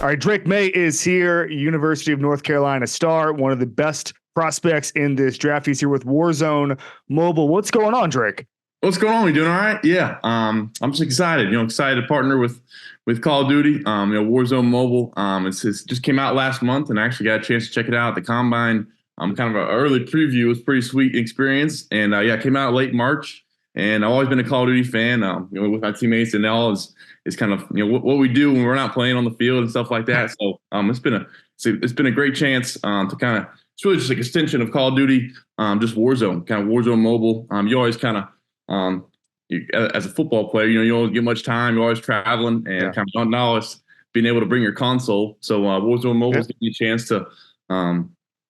All right, Drake Maye is here, University of North Carolina star, one of the best prospects in this draft. He's here with Warzone Mobile. What's going on, Drake? What's going on? We doing all right? Yeah. I'm just excited. Excited to partner with Call of Duty. Warzone Mobile. It's just came out last month, and I actually got a chance to check it out at the Combine. Kind of an early preview. It was a pretty sweet experience, and it came out late March. And I've always been a Call of Duty fan. With my teammates and all is kind of what we do when we're not playing on the field and stuff like that. So it's been a great chance to kind of, it's really just an extension of Call of Duty, just Warzone, kind of Warzone Mobile. You always kind of as a football player, you don't get much time. You're always traveling and kind of not always being able to bring your console. So Warzone Mobile is giving you a chance to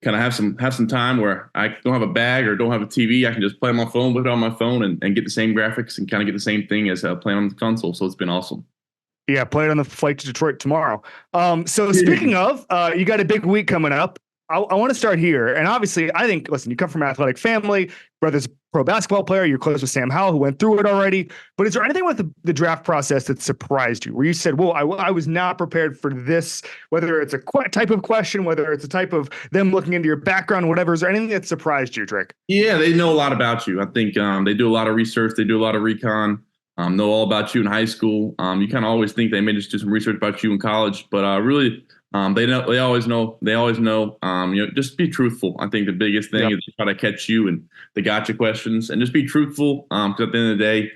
kind of have some time where I don't have a bag or don't have a TV. I can just play on my phone, put it on my phone, and get the same graphics and kind of get the same thing as playing on the console. So it's been awesome. Yeah, play it on the flight to Detroit tomorrow. So speaking of, you got a big week coming up. I want to start here. And obviously, I think, listen, you come from an athletic family, brother's a pro basketball player, you're close with Sam Howell, who went through it already. But is there anything with the draft process that surprised you, where you said, well, I was not prepared for this, whether it's a type of question, whether it's a type of them looking into your background, whatever. Is there anything that surprised you, Drake? Yeah, they know a lot about you. I think they do a lot of research. They do a lot of recon, know all about you in high school. You kind of always think they may just do some research about you in college, but really, they always know. Just be truthful. I think the biggest thing is to try to catch you and the gotcha questions, and just be truthful. Because at the end of the day,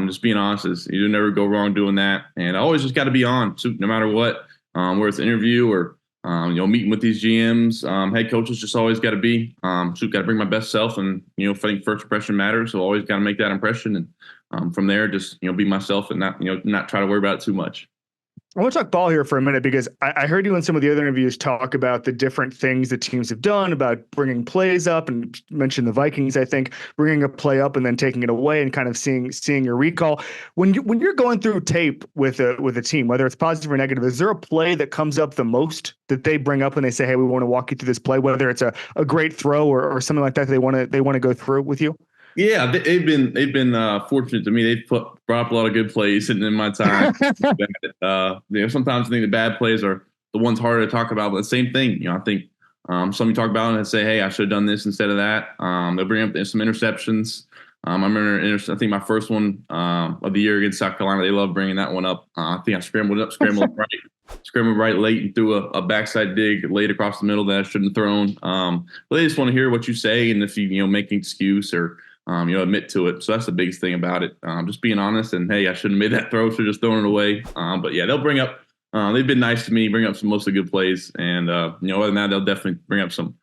just being honest is you never go wrong doing that. And I always just got to be on, so no matter what, whether it's an interview or meeting with these GMs, head coaches, just always got to be. Got to bring my best self, and I think first impression matters. So always got to make that impression, and from there, just be myself and not try to worry about it too much. I want to talk ball here for a minute, because I heard you in some of the other interviews talk about the different things that teams have done about bringing plays up, and mentioned the Vikings, I think, bringing a play up and then taking it away and kind of seeing your recall. When you're going through tape with a team, whether it's positive or negative, is there a play that comes up the most that they bring up and they say, hey, we want to walk you through this play, whether it's a great throw or something like that they want to go through with you? Yeah, they've been fortunate to me. They've brought up a lot of good plays in my time. Sometimes I think the bad plays are the ones harder to talk about. But the same thing, I think some you talk about and say, "Hey, I should have done this instead of that." They'll bring up some interceptions. I remember, I think my first one of the year against South Carolina, they love bringing that one up. I think I scrambled right late and threw a backside dig late across the middle that I shouldn't have thrown. But they just want to hear what you say, and if you make an excuse or admit to it. So that's the biggest thing about it. Just being honest and, hey, I shouldn't have made that throw, should have just thrown it away. But yeah, they'll bring up, they've been nice to me, bring up some mostly good plays. And, other than that, they'll definitely bring up some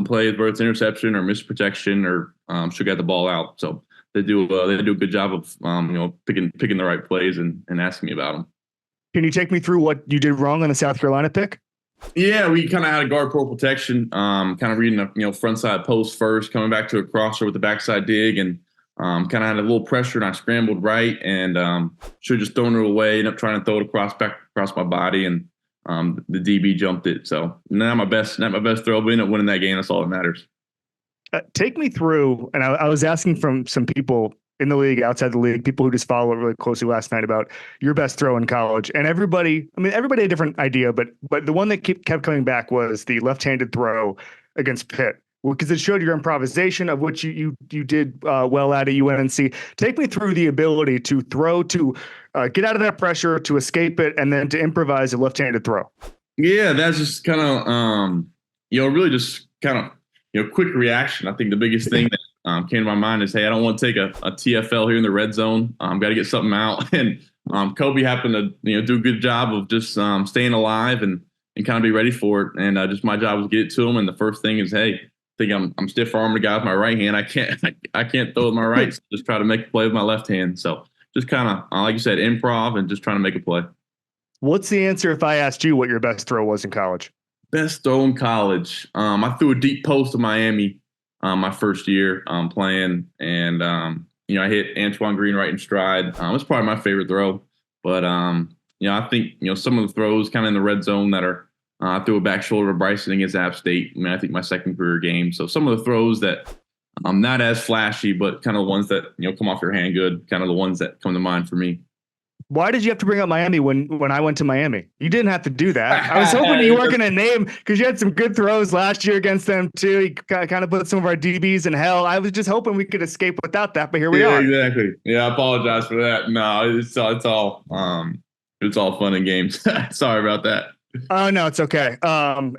plays where it's interception or misprotection or should get the ball out. So they do a good job of, picking the right plays and asking me about them. Can you take me through what you did wrong on the South Carolina pick? Yeah, we kind of had a guard pole protection, kind of reading a front side post first, coming back to a crosser with the backside dig, and kind of had a little pressure, and I scrambled right and should have just thrown it away, ended up trying to throw it back across my body, and the DB jumped it. So not my best throw, but we ended up winning that game. That's all that matters. Take me through, and I was asking from some people in the league, outside the league, people who just follow it really closely last night about your best throw in college. And everybody had a different idea, but the one that kept coming back was the left-handed throw against Pitt, because it showed your improvisation, of which you did well at UNC. Take me through the ability to throw, to get out of that pressure, to escape it, and then to improvise a left-handed throw. Yeah, that's just kind of, really just kind of, quick reaction. I think the biggest thing that came to my mind is, hey, I don't want to take a TFL here in the red zone. Got to get something out. And Kobe happened to do a good job of just staying alive and kind of be ready for it. And just my job was to get it to him. And the first thing is, hey, I think I'm stiff arming the guy with my right hand. I can't throw with my right. So just try to make a play with my left hand. So just kind of like you said, improv and just trying to make a play. What's the answer if I asked you what your best throw was in college? Best throw in college. I threw a deep post to Miami my first year playing, and I hit Antoine Green right in stride. It's probably my favorite throw, but I think some of the throws kind of in the red zone that are I threw a back shoulder to Bryson against App State. I think my second career game. So some of the throws that not as flashy, but kind of the ones that come off your hand good, kind of the ones that come to mind for me. Why did you have to bring up Miami when I went to Miami? You didn't have to do that. I was hoping you weren't going to name, because you had some good throws last year against them too. You kind of put some of our DBs in hell. I was just hoping we could escape without that, but here we are. Exactly. Yeah, I apologize for that. No, it's all fun and games. Sorry about that. Oh no, it's okay.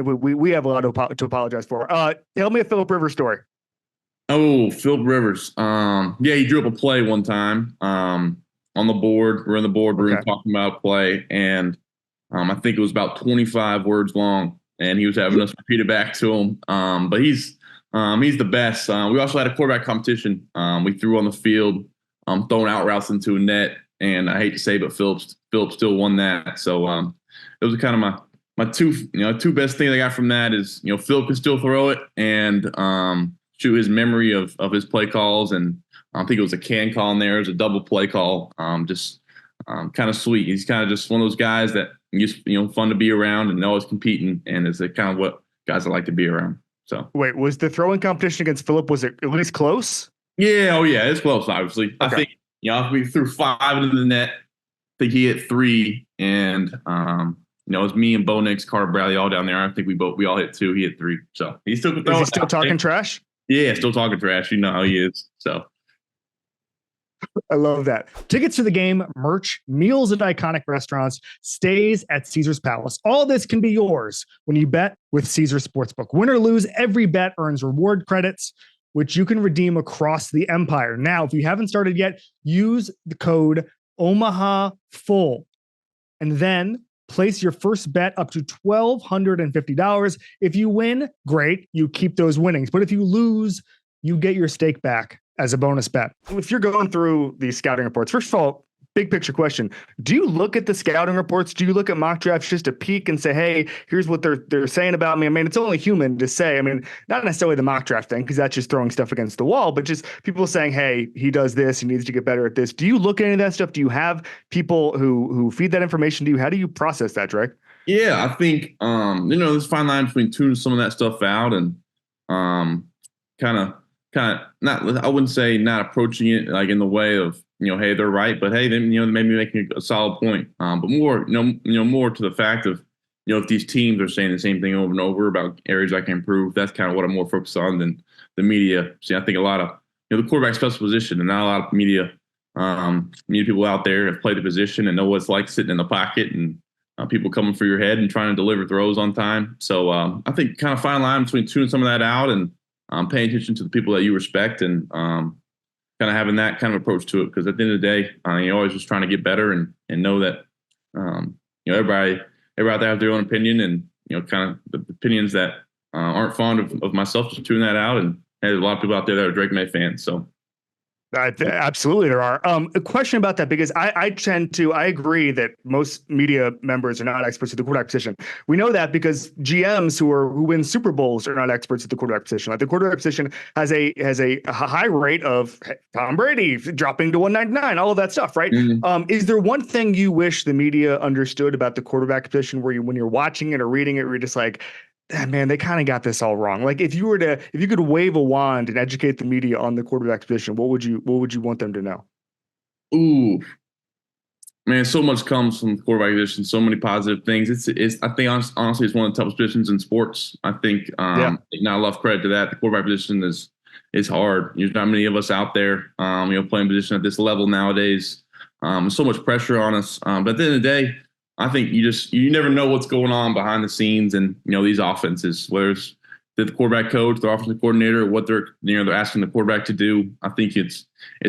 We have a lot to apologize for. Tell me a Philip Rivers story. Oh, Philip Rivers. Yeah, he drew up a play one time. On the board. We're in the boardroom talking about play, and I think it was about 25 words long, and he was having us repeat it back to him. But he's the best. We also had a quarterback competition. We threw on the field, throwing out routes into a net, and I hate to say, but Philip still won that. So it was kind of my two best things I got from that is Philip can still throw it, and shoot his memory of his play calls, and I think it was a can call in there. It was a double play call. Just kind of sweet. He's kind of just one of those guys that just fun to be around and always competing, and it's kind of what guys I like to be around. So wait, was the throwing competition against Philip, was it at least close? Yeah, oh yeah, it's close. Obviously, okay. I think we threw 5 into the net. I think he hit 3, and it was me and Bo Nix, Carter Bradley all down there. I think we all hit 2. He hit 3. So he's still is he still talking trash? Yeah, still talking trash. You know how he is. So. I love that. Tickets to the game, merch, meals at iconic restaurants, stays at Caesar's Palace. All this can be yours when you bet with Caesar Sportsbook. Win or lose, every bet earns reward credits, which you can redeem across the empire. Now, if you haven't started yet, use the code OMAHAFULL and then place your first bet up to $1,250. If you win, great, you keep those winnings. But if you lose, you get your stake back as a bonus bet. If you're going through these scouting reports, first of all, big picture question, do you look at the scouting reports? Do you look at mock drafts just to peek and say, hey, here's what they're saying about me? I mean, it's only human to say, I mean, not necessarily the mock draft thing, because that's just throwing stuff against the wall, but just people saying, hey, he does this, he needs to get better at this. Do you look at any of that stuff? Do you have people who feed that information to you? How do you process that, Drake? Yeah, I think, there's a fine line between tuning some of that stuff out and kind of not, I wouldn't say not approaching it like in the way of, hey, they're right, but hey, then, maybe making a solid point. But more, more to the fact of, if these teams are saying the same thing over and over about areas I can improve, that's kind of what I'm more focused on than the media. See, I think a lot of, the quarterback special position, and not a lot of media people out there have played the position and know what it's like sitting in the pocket and people coming for your head and trying to deliver throws on time. So I think kind of fine line between tuning some of that out and paying attention to the people that you respect and kind of having that kind of approach to it. Because at the end of the day, you're always just trying to get better and know that, everybody out there has their own opinion and, kind of the opinions that aren't fond of myself, just tune that out. And there's a lot of people out there that are Drake Maye fans. So. Absolutely, there are. A question about that, because I agree that most media members are not experts at the quarterback position. We know that because GMs who win Super Bowls are not experts at the quarterback position. Like the quarterback position has a high rate of Tom Brady dropping to 199, all of that stuff, right? Mm-hmm. Is there one thing you wish the media understood about the quarterback position where when you're watching it or reading it, where you're just like, man, they kind of got this all wrong? Like if you could wave a wand and educate the media on the quarterback position, what would you want them to know? Ooh, man, so much comes from the quarterback position. So many positive things. It's I think honestly, it's one of the toughest positions in sports. I think not enough credit to that. The quarterback position is hard. There's not many of us out there, playing position at this level nowadays. There's so much pressure on us. But at the end of the day, I think you never know what's going on behind the scenes, and these offenses, whether it's the quarterback coach, the offensive coordinator, what they're asking the quarterback to do. I think it's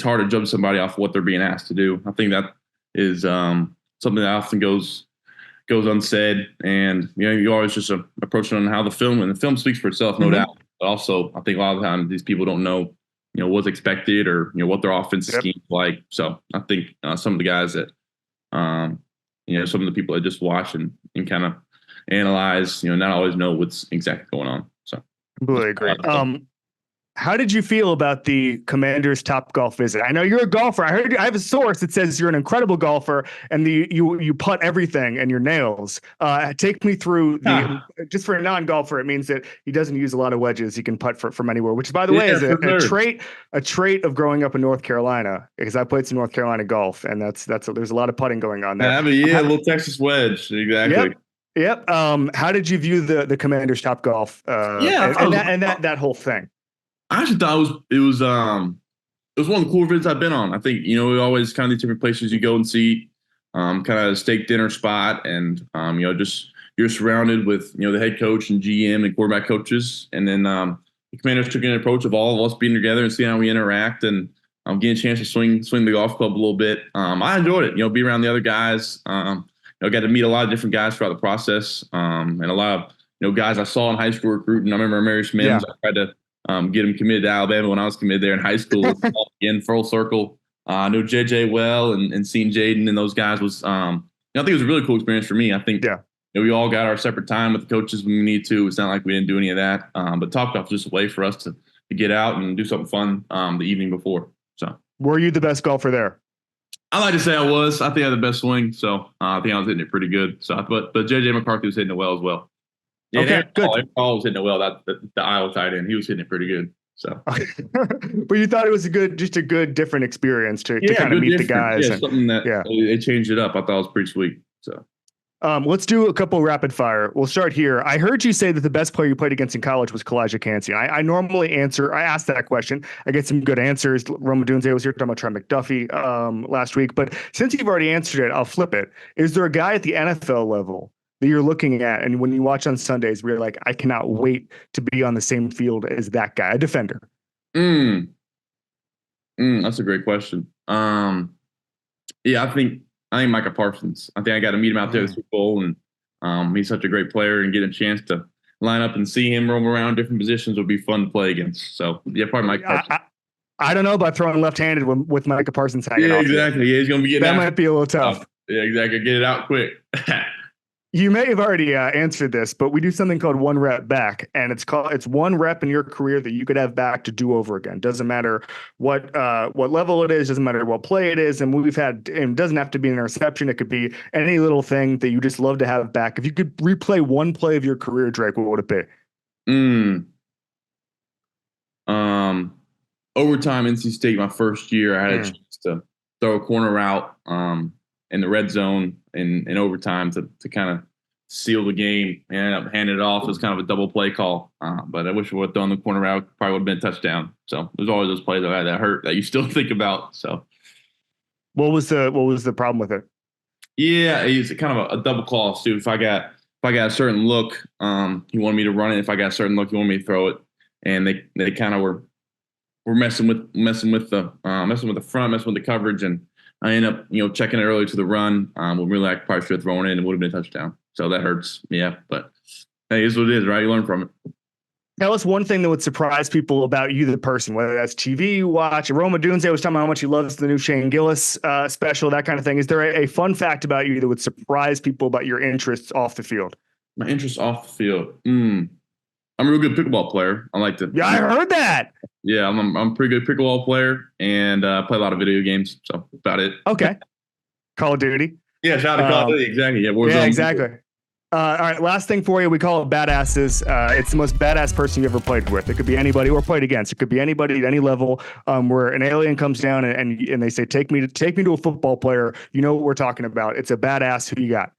hard to judge somebody off what they're being asked to do. I think that is something that often goes unsaid, and you always just approach it on how the film speaks for itself, no doubt. But also, I think a lot of the time these people don't know what's expected or what their offensive scheme is like. So I think some of the guys that some of the people that just watch and kind of analyze, not always know what's exactly going on. So completely agree. How did you feel about the Commanders' Top Golf visit? I know you're a golfer. I heard I have a source that says you're an incredible golfer and you putt everything and your nails. Take me through just for a non-golfer, it means that he doesn't use a lot of wedges. He can putt from anywhere, which by the way is a trait of growing up in North Carolina, because I played some North Carolina golf, and there's a lot of putting going on there. A little Texas wedge, exactly. Yep. How did you view the Commanders' Top Golf? That whole thing. I actually thought it was one of the cool visits I've been on. I think, we always kind of these different places you go and see, kind of a steak dinner spot, and just you're surrounded with the head coach and GM and quarterback coaches, and then the Commanders took an approach of all of us being together and seeing how we interact, and getting a chance to swing the golf club a little bit. I enjoyed it. Be around the other guys. I got to meet a lot of different guys throughout the process, and a lot of guys I saw in high school recruiting. I remember Marius Mims. I tried to get him committed to Alabama when I was committed there in high school. Again, full circle. I knew JJ well, and seeing Jaden and those guys was, I think it was a really cool experience for me. I think we all got our separate time with the coaches when we need to. It's not like we didn't do any of that. But Top Golf was just a way for us to get out and do something fun the evening before. So, were you the best golfer there? I like to say I was. I think I had the best swing, so I think I was hitting it pretty good. So, but JJ McCarthy was hitting it well as well. Yeah, okay, good. Paul was hitting it well. The Iowa tight end, he was hitting it pretty good. So, but you thought it was just a good, different experience to kind of meet the guys. Yeah, something that they changed it up. I thought it was pretty sweet. So, let's do a couple rapid fire. We'll start here. I heard you say that the best player you played against in college was Kalijah Cansey. I normally I asked that question. I get some good answers. Roma Dunze was here talking about Trey McDuffie last week. But since you've already answered it, I'll flip it. Is there a guy at the NFL level that you're looking at, and when you watch on Sundays, where you're like, I cannot wait to be on the same field as that guy, a defender? That's a great question. I think Micah Parsons. I think I got to meet him out there at the Super Bowl, and he's such a great player, and get a chance to line up and see him roam around different positions would be fun to play against. So, probably Micah Parsons. I don't know about throwing left-handed with Micah Parsons hanging off. Exactly. Yeah, he's going to be getting that might be a little tough. Yeah, exactly. Get it out quick. You may have already answered this, but we do something called one rep back, and it's one rep in your career that you could have back to do over again. Doesn't matter what level it is, doesn't matter what play it is, and it doesn't have to be an interception. It could be any little thing that you just love to have back. If you could replay one play of your career, Drake, what would it be? Overtime, NC State, my first year, I had a chance to throw a corner route in the red zone in overtime to kind of seal the game, and ended up handing it off. It was kind of a double play call, but I wish I would have thrown the corner route. Probably would have been a touchdown. So there's always those plays that hurt that you still think about. So, what was the problem with it? Yeah, it's kind of a double call, Stu. If I got a certain look, he wanted me to run it. If I got a certain look, he wanted me to throw it, and they kind of were messing with the front, messing with the coverage, and I ended up, checking it early to the run. When really I probably should have thrown it, and it would have been a touchdown. So that hurts. Yeah, but hey, it's what it is, right? You learn from it. Tell us one thing that would surprise people about you, the person, whether that's TV you watch. Roma Dunze was talking about how much he loves the new Shane Gillis special, that kind of thing. Is there a fun fact about you that would surprise people about your interests off the field? My interests off the field. I'm a real good pickleball player. I like to. Yeah, I heard that. Yeah, I'm a pretty good pickleball player, and play a lot of video games. So about it. Okay. Call of Duty. Yeah, shout out to Call of Duty. Exactly. Yeah, yeah, exactly. All right, last thing for you. We call it badasses. It's the most badass person you ever played with. It could be anybody or played against. It could be anybody at any level. Where an alien comes down and they say, take me to a football player. You know what we're talking about. It's a badass. Who you got?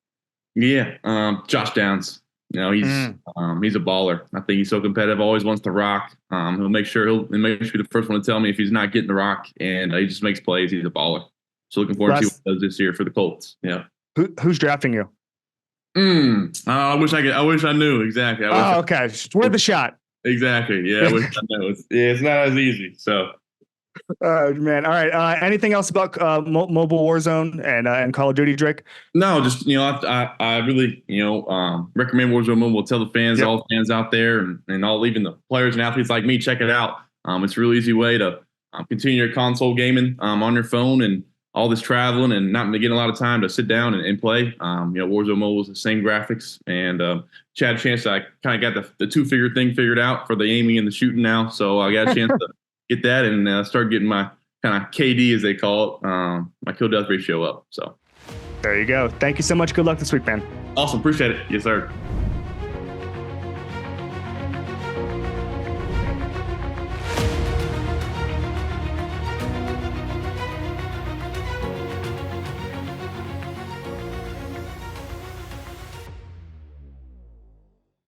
Yeah, Josh Downs. He's a baller. I think he's so competitive. Always wants to rock. He'll make sure be the first one to tell me if he's not getting the rock, and he just makes plays. He's a baller. So looking forward to what he does this year for the Colts. Yeah. Who's drafting you? I wish I knew exactly. Okay. Worth the shot. Exactly. Yeah. I wish I knew. It's not as easy. So. Man. All right. Anything else about Mobile Warzone and Call of Duty, Drake? No, just I really recommend Warzone Mobile. Tell the fans, all the fans out there, and all even the players and athletes like me, check it out. It's a real easy way to continue your console gaming on your phone, and all this traveling and not getting a lot of time to sit down and play. Warzone Mobile is the same graphics, and Chad chance I kind of got the two-figure thing figured out for the aiming and the shooting now. So I got a chance to get that and start getting my kind of KD, as they call it, my kill death ratio up. So there you go. Thank you so much. Good luck this week, man. Awesome. Appreciate it. Yes, sir.